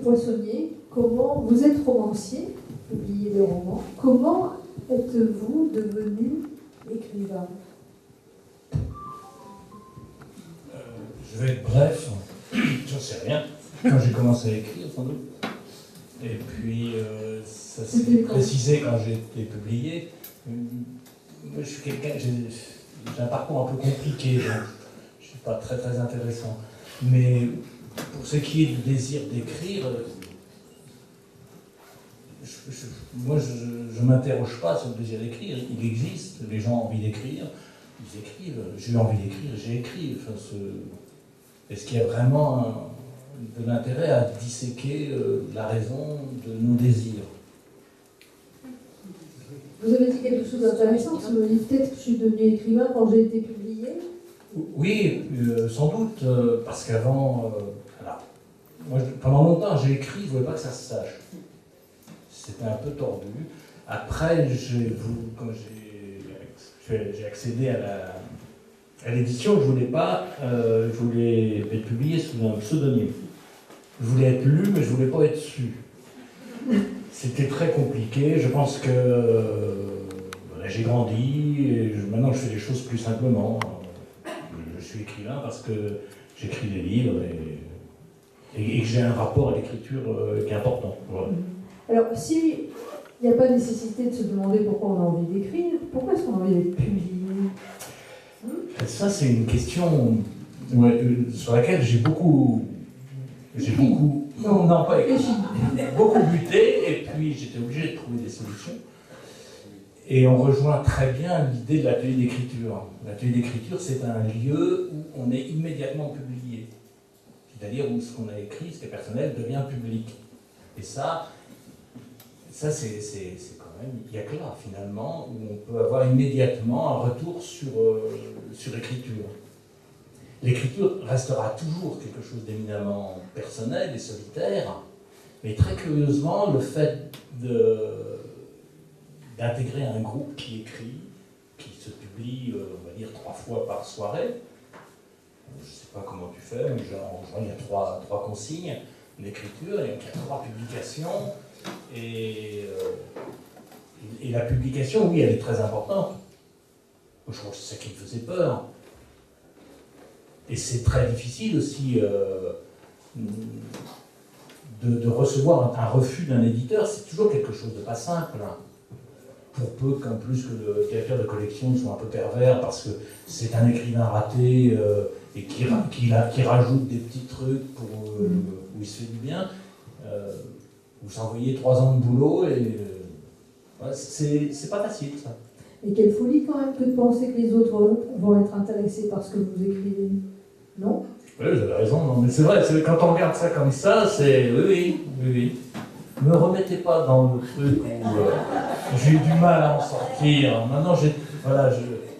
Poissonnier, comment vous êtes romancier, publiez des romans, comment êtes-vous devenu écrivain? Je vais être bref, j'en sais rien. Quand j'ai commencé à écrire, sans doute. Et puis, ça s'est précisé quand j'ai été publié. Moi, je suis quelqu'un, j'ai un parcours un peu compliqué, donc je ne suis pas très très intéressant. Mais pour ce qui est du désir d'écrire, moi, je ne m'interroge pas sur le désir d'écrire. Il existe, les gens ont envie d'écrire, ils écrivent. J'ai eu envie d'écrire, j'ai écrit. Enfin, est-ce qu'il y a vraiment de l'intérêt à disséquer la raison de nos désirs? Vous avez dit quelque chose d'intéressant, parce que vous dites peut-être que je suis devenu écrivain quand j'ai été publié. Oui, sans doute, parce qu'avant, moi, pendant longtemps j'ai écrit, je ne voulais pas que ça se sache. C'était un peu tordu. Après, quand j'ai accédé à l'édition, je voulais être publié sous un pseudonyme. Je voulais être lu, mais je ne voulais pas être su. C'était très compliqué. Je pense que j'ai grandi, et maintenant je fais les choses plus simplement. Je suis écrivain parce que j'écris des livres et que j'ai un rapport à l'écriture qui est important. Voilà. Alors, s'il n'y a pas nécessité de se demander pourquoi on a envie d'écrire, pourquoi est-ce qu'on a envie d'être publié? Ça, c'est une question sur laquelle j'ai beaucoup buté, et puis j'étais obligé de trouver des solutions. Et on rejoint très bien l'idée de l'atelier d'écriture. L'atelier d'écriture, c'est un lieu où on est immédiatement publié. C'est-à-dire où ce qu'on a écrit, ce qui est personnel, devient public. Et ça c'est quand même, il n'y a que là, finalement, où on peut avoir immédiatement un retour sur l'écriture. L'écriture restera toujours quelque chose d'éminemment personnel et solitaire, mais très curieusement, le fait d'intégrer un groupe qui écrit, qui se publie, on va dire, 3 fois par soirée, je ne sais pas comment tu fais, mais genre, il y a trois consignes d'écriture, il y a 3 publications, et la publication, oui, elle est très importante. Je crois que c'est ça qui me faisait peur. Et c'est très difficile aussi de recevoir un refus d'un éditeur. C'est toujours quelque chose de pas simple. Hein. Pour peu qu'en plus que le directeur de collection soit un peu pervers, parce que c'est un écrivain raté et qui rajoute des petits trucs où il se fait du bien. Vous envoyez 3 ans de boulot et c'est pas facile, ça. Et quelle folie quand même que de penser que les autres vont être intéressés par ce que vous écrivez. Non? Oui, vous avez raison, non, mais c'est vrai, quand on regarde ça comme ça, c'est... Oui. Ne me remettez pas dans le truc où j'ai eu du mal à en sortir. Maintenant,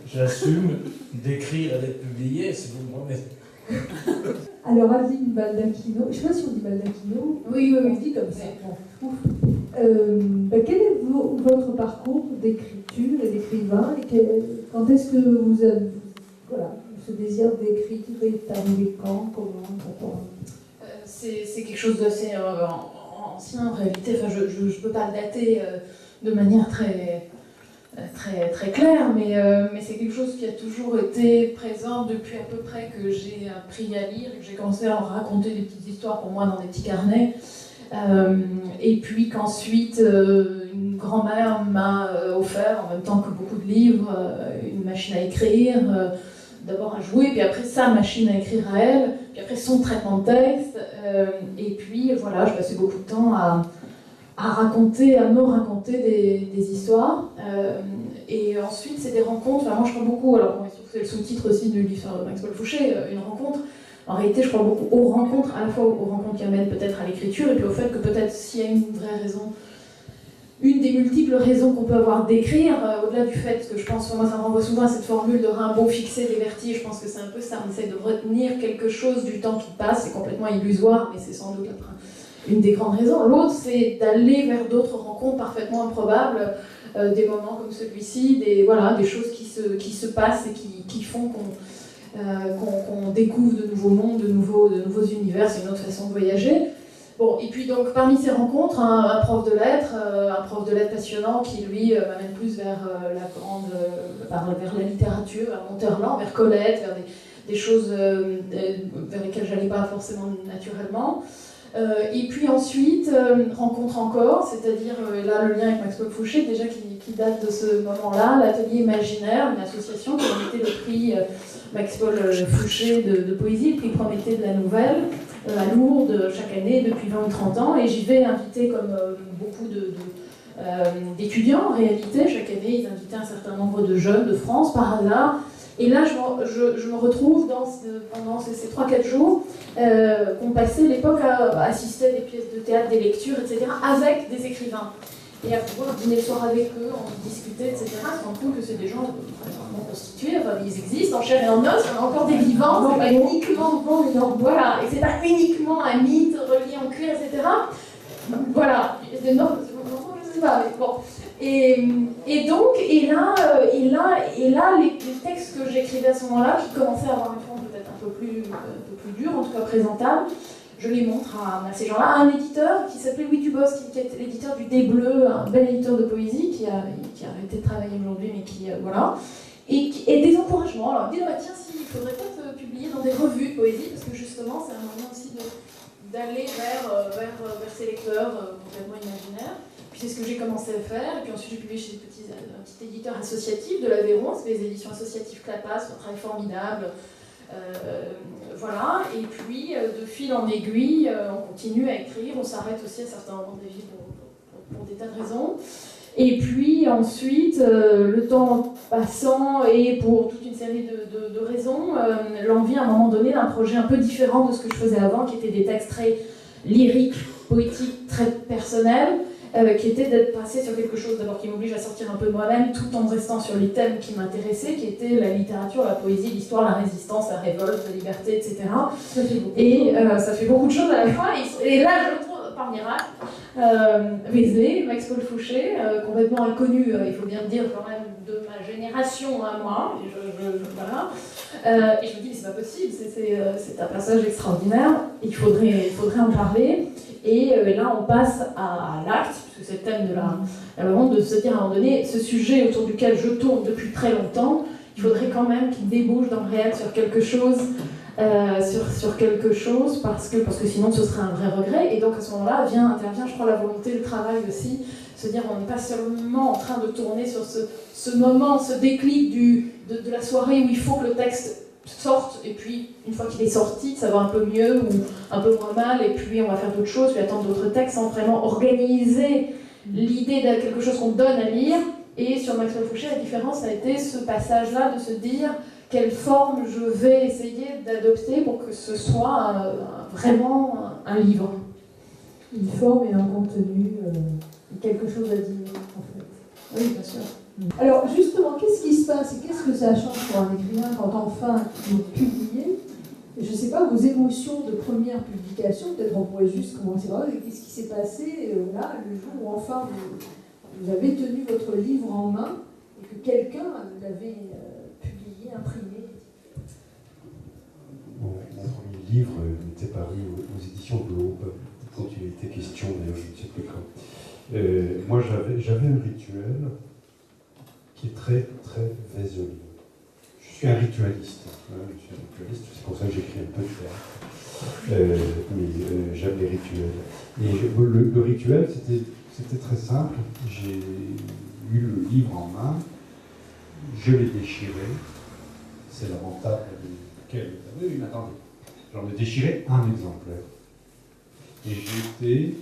j'assume d'écrire et d'être publié, si vous me remettez. Alors, Adeline Baldacchino, je ne sais pas si on dit Baldacchino, oui. On dit comme ça. Quel est votre parcours d'écriture et d'écrivain, et quand est-ce que vous avez... Voilà, ce désir d'écriture est arrivé quand, comment, c'est quelque chose d'assez ancien en réalité. Enfin, je ne peux pas le dater de manière très claire, mais c'est quelque chose qui a toujours été présent depuis à peu près que j'ai appris à lire et que j'ai commencé à raconter des petites histoires pour moi dans des petits carnets. Et puis qu'ensuite, une grand-mère m'a offert, en même temps que beaucoup de livres, une machine à écrire. D'abord à jouer, puis après sa machine à écrire à elle, puis après son traitement de texte, et puis voilà, je passais beaucoup de temps à me raconter des histoires, et ensuite c'est des rencontres, enfin moi je crois beaucoup, alors bon, c'est le sous-titre aussi du livre sur Max-Paul Fouché, une rencontre, en réalité je crois beaucoup aux rencontres, à la fois aux rencontres qui amènent peut-être à l'écriture, et puis au fait que peut-être s'il y a une vraie raison, une des multiples raisons qu'on peut avoir d'écrire, au-delà du fait que je pense, moi ça me renvoie souvent à cette formule de Rimbaud, fixer des vertiges, je pense que c'est un peu ça, on essaie de retenir quelque chose du temps qui passe, c'est complètement illusoire, mais c'est sans doute une des grandes raisons. L'autre, c'est d'aller vers d'autres rencontres parfaitement improbables, des moments comme celui-ci, des choses qui se passent et qui font qu'on découvre de nouveaux mondes, de nouveaux univers, c'est une autre façon de voyager. Bon, et puis donc parmi ces rencontres, un prof de lettres passionnant qui lui m'amène plus vers vers la littérature, vers Monterland, vers Colette, vers des choses vers lesquelles j'allais pas forcément naturellement. Et puis ensuite, rencontre encore, c'est-à-dire là le lien avec Maxwell Fouché, déjà qui date de ce moment-là, l'Atelier Imaginaire, une association qui a été le prix Maxwell Fouché de poésie, le prix Prométhée de la Nouvelle, à Lourdes chaque année depuis 20 ou 30 ans, et j'y vais inviter comme beaucoup d'étudiants en réalité. Chaque année, ils invitaient un certain nombre de jeunes de France par hasard. Et là, je me retrouve pendant ces 3-4 jours qu'on passait l'époque à assister à des pièces de théâtre, des lectures, etc., avec des écrivains. Et à pouvoir dîner le soir avec eux, en discuter, etc., se rendre compte que c'est des gens vraiment constitués, enfin, ils existent en chair et en os, il y en a encore des vivants, c'est pas uniquement voilà, et c'est pas uniquement un mythe relié en cuir, etc. Voilà, non, je sais pas, mais bon. Et là, les textes que j'écrivais à ce moment-là, qui commençaient à avoir une forme peut-être un peu plus dure, en tout cas présentable, je les montre à ces gens-là, à un éditeur qui s'appelait Louis Dubos, qui est l'éditeur du Dé Bleu, un bel éditeur de poésie, qui a arrêté de travailler aujourd'hui, mais qui, voilà, et des encouragements. Alors, il me dit, tiens, il faudrait peut-être publier dans des revues de poésie, parce que justement, c'est un moyen aussi d'aller vers ces lecteurs complètement imaginaires. Puis c'est ce que j'ai commencé à faire, et puis ensuite j'ai publié chez un petit éditeur associatif de l'Aveyron, c'est les éditions associatives Clapas, un travail formidable. Voilà, et puis de fil en aiguille, on continue à écrire, on s'arrête aussi à certains moments de la vie pour des tas de raisons. Et puis ensuite, le temps passant et pour toute une série de raisons, l'envie à un moment donné d'un projet un peu différent de ce que je faisais avant, qui était des textes très lyriques, poétiques, très personnels, qui était d'être passé sur quelque chose d'abord qui m'oblige à sortir un peu de moi-même tout en restant sur les thèmes qui m'intéressaient, qui étaient la littérature, la poésie, l'histoire, la résistance, la révolte, la liberté, etc. Ça fait beaucoup de choses à la fois. Et là, je retrouve par miracle Vézé, Maxwell Fouché, complètement inconnu, il faut bien le dire quand même, de ma génération à moi. Voilà. Et je me dis, mais c'est pas possible, c'est un passage extraordinaire, il faudrait en parler. Et là, on passe à l'acte, puisque c'est le thème de de se dire à un moment donné, ce sujet autour duquel je tourne depuis très longtemps, il faudrait quand même qu'il débouche dans le réel sur quelque chose, parce que sinon ce serait un vrai regret. Et donc à ce moment-là intervient, je crois, la volonté, le travail aussi, se dire on n'est pas seulement en train de tourner sur ce moment, ce déclic de la soirée où il faut que le texte sorte, et puis une fois qu'il est sorti, ça va un peu mieux ou un peu moins mal, et puis on va faire d'autres choses, puis attendre d'autres textes, sans vraiment organiser l'idée de quelque chose qu'on donne à lire. Et sur Maxwell Fouché, la différence a été ce passage-là de se dire quelle forme je vais essayer d'adopter pour que ce soit vraiment un livre. Une forme et un contenu, quelque chose à dire en fait. Oui, bien sûr. Alors justement, qu'est-ce qui se passe et qu'est-ce que ça change pour un écrivain quand enfin il est publié? Je ne sais pas, vos émotions de première publication, peut-être on pourrait juste commencer par là, qu'est-ce qui s'est passé là, le jour où enfin vous avez tenu votre livre en main et que quelqu'un l'avait publié, imprimé? Mon premier livre était paru aux éditions de l'Aube, quand il était question, d'ailleurs je ne sais plus quand. Moi j'avais un rituel qui est très très visuel. Je suis un ritualiste. C'est pour ça que j'écris un peu de théâtre. Mais j'aime les rituels. Et le rituel, c'était très simple. J'ai eu le livre en main, je l'ai déchiré. C'est lamentable. Oui, mais attendez. J'en ai déchiré un exemplaire. Et j'ai été,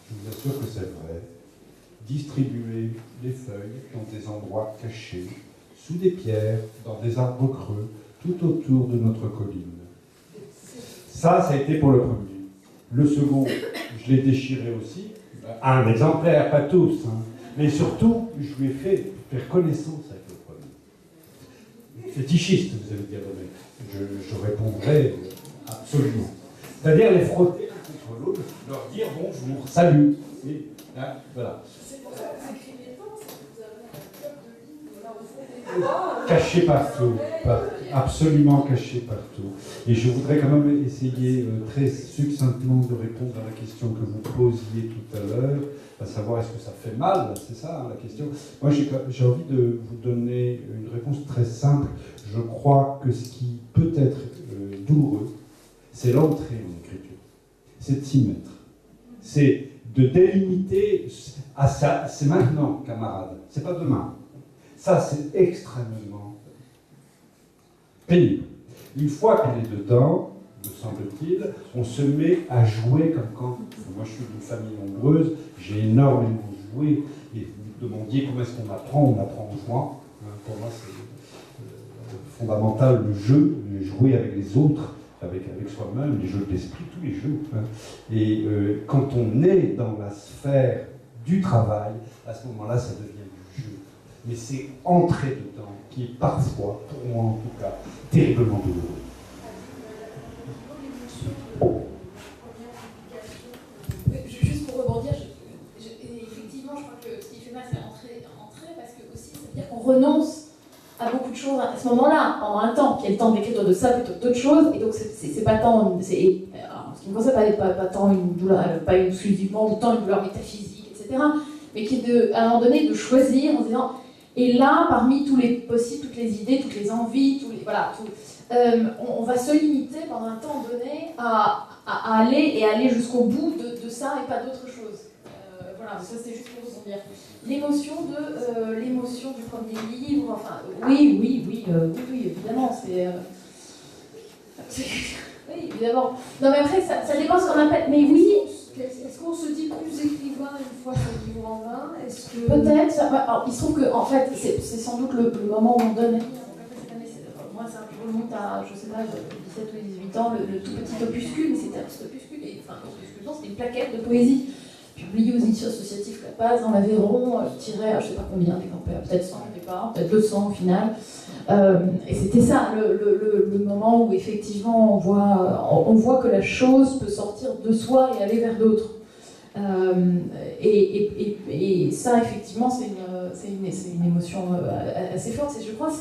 je vous assure que c'est vrai, distribuer les feuilles dans des endroits cachés, sous des pierres, dans des arbres creux, tout autour de notre colline. Ça a été pour le premier. Le second, je l'ai déchiré aussi. Un exemplaire, pas tous. Hein. Mais surtout, je lui ai fait faire connaissance avec le premier. Fétichiste, vous allez dire, mais je répondrai absolument. C'est-à-dire les frotter l'un contre l'autre, leur dire bonjour, salut. Et, hein, voilà. C'est pour ça que vous écrivez tant, c'est que vous avez un club de livres là au fond caché partout, absolument caché partout. Et je voudrais quand même essayer très succinctement de répondre à la question que vous posiez tout à l'heure, à savoir est-ce que ça fait mal, c'est ça hein, la question. Moi j'ai envie de vous donner une réponse très simple. Je crois que ce qui peut être douloureux, c'est l'entrée en écriture, c'est de s'y mettre, c'est de délimiter à ça, c'est maintenant camarade, c'est pas demain. Ça c'est extrêmement pénible. Une fois qu'on est dedans, me semble-t-il, on se met à jouer comme quand... Moi, je suis d'une famille nombreuse, j'ai énormément joué, et vous me demandiez comment est-ce qu'on apprend en jouant. Pour moi, c'est fondamental, le jeu, jouer avec les autres, avec soi-même, les jeux d'esprit, tous les jeux. Et quand on est dans la sphère du travail, à ce moment-là, ça devient du jeu. Mais c'est entrer dedans qui est parfois, pour moi en tout cas, terriblement douloureux. Juste pour rebondir, effectivement, je crois que ce qui fait mal, c'est entrer, parce que aussi, ça veut dire qu'on renonce à beaucoup de choses à ce moment-là, pendant un temps, qu'il y a le temps d'écrire de ça plutôt que d'autres choses, et donc c'est pas tant, en ce qui me concerne, pas tant une douleur, pas exclusivement autant une douleur métaphysique, etc., mais qui est à un moment donné de choisir en se disant, et là, parmi tous les possibles, toutes les idées, toutes les envies, on va se limiter pendant un temps donné à aller jusqu'au bout de ça et pas d'autre chose. Voilà, ça c'est juste pour vous dire. L'émotion du premier livre, enfin, oui, évidemment, oui, évidemment. Non, mais après, ça dépend ce qu'on appelle. Mais oui. Est-ce qu'on se dit plus écrivain une fois son livre en main? Est-ce que... Peut-être. Alors, il se trouve que, en fait, c'est sans doute le moment où on donne. Moi, ça remonte à, je sais pas, 17 ou 18 ans, le tout petit opuscule, mais c'était un petit opuscule, c'était une plaquette de poésie. Publié aux éditions associatives La Paz, dans l'Aveyron, je tirais, je sais pas combien d'exemplaires, peut-être 100 au départ, peut-être 200 au final. Et c'était ça, le moment où effectivement on voit que la chose peut sortir de soi et aller vers d'autres. Et ça, effectivement, c'est une émotion assez forte. Et je crois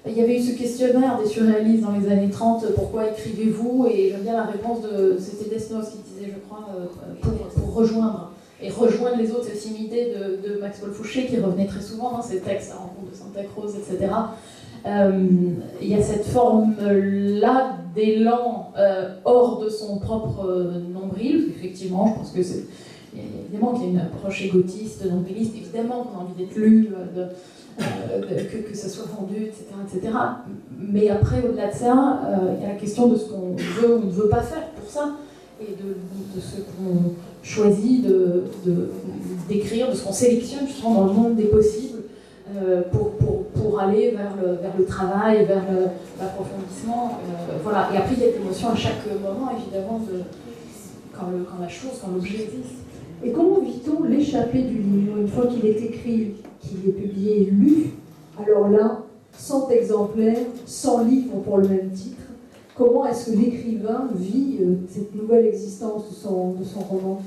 il y avait eu ce questionnaire des surréalistes dans les années 30, pourquoi écrivez-vous? Et j'aime bien la réponse c'était Desnos qui disait, je crois, pour rejoindre les autres. C'est aussi une idée de Maxwell Fouché qui revenait très souvent dans ses textes, La rencontre de Santa Cruz, etc. Il y a cette forme-là d'élan hors de son propre nombril. Effectivement, je pense que évidemment qu'il y a une approche égotiste, nombriliste, évidemment qu'on a envie d'être lu, que ça soit vendu, etc. Mais après, au-delà de ça, il y a la question de ce qu'on veut ou ne veut pas faire pour ça, et de ce qu'on choisit d'écrire, de ce qu'on sélectionne justement dans le monde des possibles pour aller vers le travail, vers l'approfondissement. Voilà. Et après, il y a des émotions à chaque moment, évidemment, quand l'objet existe. Et comment vit-on l'échappée du livre, une fois qu'il est écrit, qu'il est publié et lu? Alors là, 100 exemplaires, 100 livres pour le même titre. Comment est-ce que l'écrivain vit cette nouvelle existence de son roman?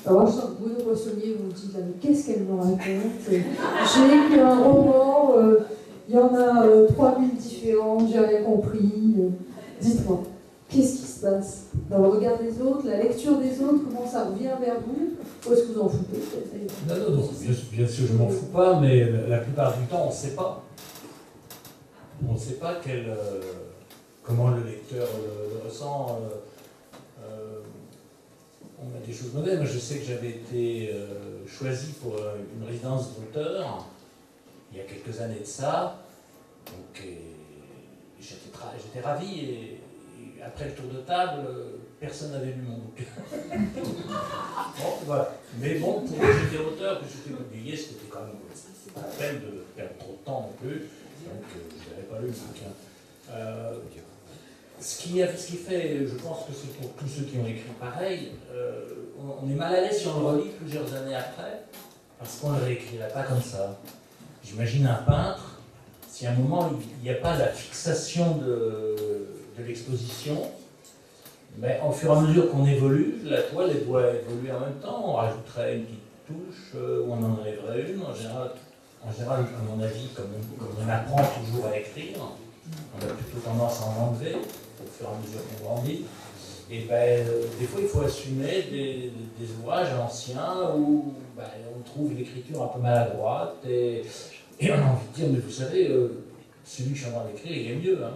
Alors, je sens que Bruno Poissonnier vous dit, mais qu'est-ce qu'elle me raconte? J'ai écrit un roman, il y en a 3000 différents, j'ai rien compris. Dites-moi. Qu'est-ce qui se passe dans le regard des autres, la lecture des autres, comment ça revient vers vous? Ou est-ce que vous en foutez? Non, bien sûr, je m'en fous pas, mais la plupart du temps, on ne sait pas. On ne sait pas comment le lecteur le ressent. On a des choses mauvaises. Moi, je sais que j'avais été choisi pour une résidence d'auteur il y a quelques années de ça. Donc, j'étais ravi. Et après le tour de table, personne n'avait lu mon bouquin. Bon, voilà. Mais bon, pour que j'étais auteur, que j'étais publié, c'était quand même pas la peine de perdre trop de temps non plus. Donc, je n'avais pas lu le bouquin. Ce qui fait, je pense que c'est pour tous ceux qui ont écrit pareil, on est mal à l'aise si on le relit plusieurs années après, parce qu'on ne le réécrirait pas comme ça. J'imagine un peintre, si à un moment il n'y a pas la fixation de l'exposition, mais au fur et à mesure qu'on évolue, la toile doit évoluer en même temps. On rajouterait une petite touche, ou on en enlèverait une. En général, en général, à mon avis, comme on apprend toujours à écrire, on a plutôt tendance à en enlever au fur et à mesure qu'on grandit. Et ben, des fois, il faut assumer des ouvrages anciens où ben, on trouve l'écriture un peu maladroite et on a envie de dire, mais vous savez, celui que je suis en train d'écrire, il est mieux. Hein.